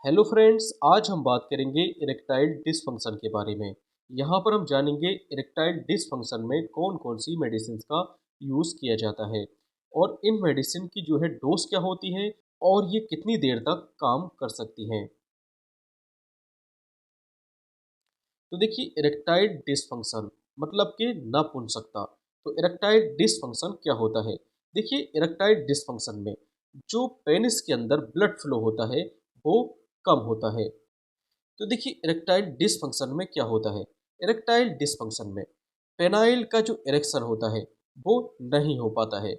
Hello friends, आज हम बात करेंगे इरेक्टाइल डिसफंक्शन के बारे में। यहाँ पर हम जानेंगे इरेक्टाइल डिसफंक्शन में कौन कौन सी मेडिसिन का यूज़ किया जाता है और इन मेडिसिन की जो है डोज क्या होती है और ये कितनी देर तक काम कर सकती हैं। तो देखिए, इरेक्टाइल डिसफंक्शन मतलब कि नपुंसकता। तो इरेक्टाइल डिसफंक्शन क्या होता है? देखिए, इरेक्टाइल डिसफंक्शन में जो पेनिस के अंदर ब्लड फ्लो होता है वो कम होता है। तो देखिए, इरेक्टाइल डिसफंक्शन में क्या होता है? इरेक्टाइल डिसफंक्शन में पेनाइल का जो इरेक्शन होता है वो नहीं हो पाता है।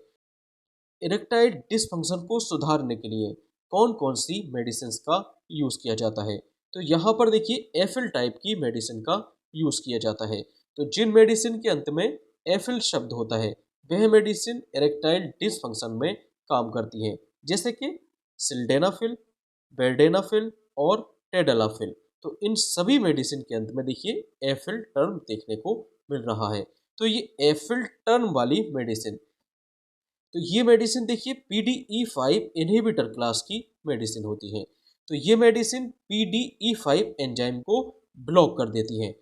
इरेक्टाइल डिसफंक्शन को सुधारने के लिए कौन कौन सी मेडिसिन का यूज़ किया जाता है? तो यहाँ पर देखिए, एफिल टाइप की मेडिसिन का यूज़ किया जाता है। तो जिन मेडिसिन के अंत में एफिल शब्द होता है वह मेडिसिन इरेक्टाइल डिसफंक्शन में काम करती है, जैसे कि सिल्डेनाफिल, बेल्डेनाफिल और टेडलाफिल। तो इन सभी मेडिसिन के अंत में देखिए एफिल टर्म देखने को मिल रहा है। तो ये एफिल टर्म वाली मेडिसिन, तो ये मेडिसिन देखिए PDE5 इनहिबिटर क्लास की मेडिसिन होती है। तो ये मेडिसिन PDE5 एंजाइम को ब्लॉक कर देती है।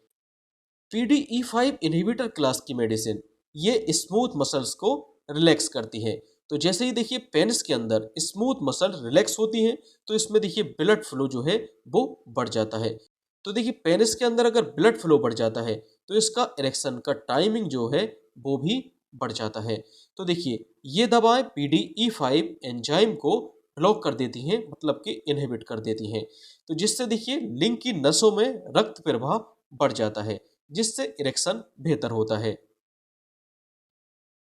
PDE5 इनहिबिटर क्लास की मेडिसिन ये स्मूथ मसल्स को रिलैक्स करती है। तो जैसे ही देखिए पेनिस के अंदर स्मूथ मसल रिलैक्स होती है तो इसमें देखिए ब्लड फ्लो जो है वो बढ़ जाता है। तो देखिए, पेनिस के अंदर अगर ब्लड फ्लो बढ़ जाता है तो इसका इरेक्शन का टाइमिंग जो है वो भी बढ़ जाता है। तो देखिए, ये दवाएं PDE5 एंजाइम को ब्लॉक कर देती हैं, मतलब कि इनहिबिट कर देती हैं। तो जिससे देखिए लिंग की नसों में रक्त प्रवाह बढ़ जाता है, जिससे इरेक्शन बेहतर होता है।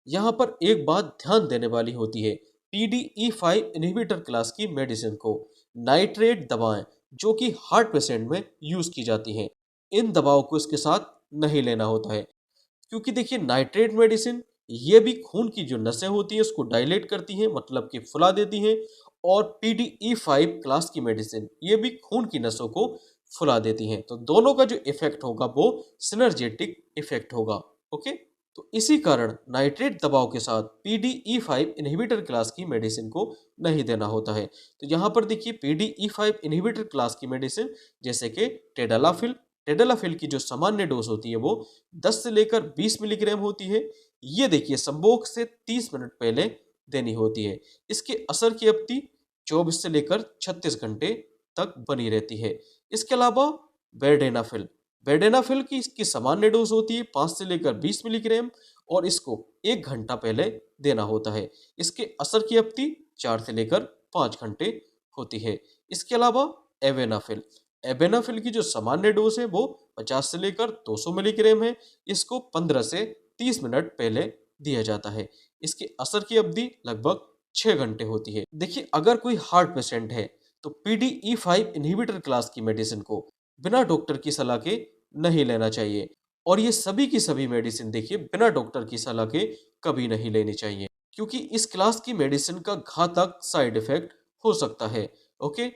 यहाँ पर एक बात ध्यान देने वाली होती है, PDE5 इनहिबिटर क्लास की मेडिसिन को नाइट्रेट दवाएं जो कि हार्ट पेशेंट में यूज की जाती हैं, इन दवाओं को इसके साथ नहीं लेना होता है। क्योंकि देखिए, नाइट्रेट मेडिसिन ये भी खून की जो नसें होती हैं उसको डायलेट करती हैं, मतलब कि फुला देती हैं। और PDE5 क्लास की मेडिसिन ये भी खून की नसों को फुला देती हैं। तो दोनों का जो इफेक्ट होगा वो सिनर्जेटिक इफेक्ट होगा। ओके, तो इसी कारण नाइट्रेट दवाओं के साथ PDE5 इनहिबिटर क्लास की मेडिसिन को नहीं देना होता है। तो यहाँ पर देखिए, PDE5 इनहिबिटर क्लास की मेडिसिन जैसे कि टेडलाफिल, टेडलाफिल की जो सामान्य डोज होती है वो 10 से लेकर 20 मिलीग्राम होती है। ये देखिए संभोग से 30 मिनट पहले देनी होती है। इसके असर की अवधि 24 से लेकर 36 घंटे तक बनी रहती है। इसके अलावा बेल्डेनाफिल, बेल्डेनाफिल की इसकी सामान्य डोज होती है 5 से लेकर 20 मिलीग्राम और इसको 1 घंटा पहले देना होता है। इसके असर की अवधि 4 से लेकर 5 घंटे होती है। इसके अलावा एवेनाफिल, एबेनाफिल की जो सामान्य डोज है वो 50 से लेकर 200 मिलीग्राम है। इसको 15 से 30 मिनट पहले दिया जाता है। इसके असर की अवधि लगभग 6 घंटे होती है। देखिए, अगर कोई हार्ट पेशेंट है तो PDE5 इनहिबिटर क्लास की मेडिसिन को बिना डॉक्टर की सलाह के नहीं लेना चाहिए। और ये सभी की सभी मेडिसिन देखिए बिना डॉक्टर की सलाह के कभी नहीं लेनी चाहिए, क्योंकि इस क्लास की मेडिसिन का घातक साइड इफेक्ट हो सकता है। ओके।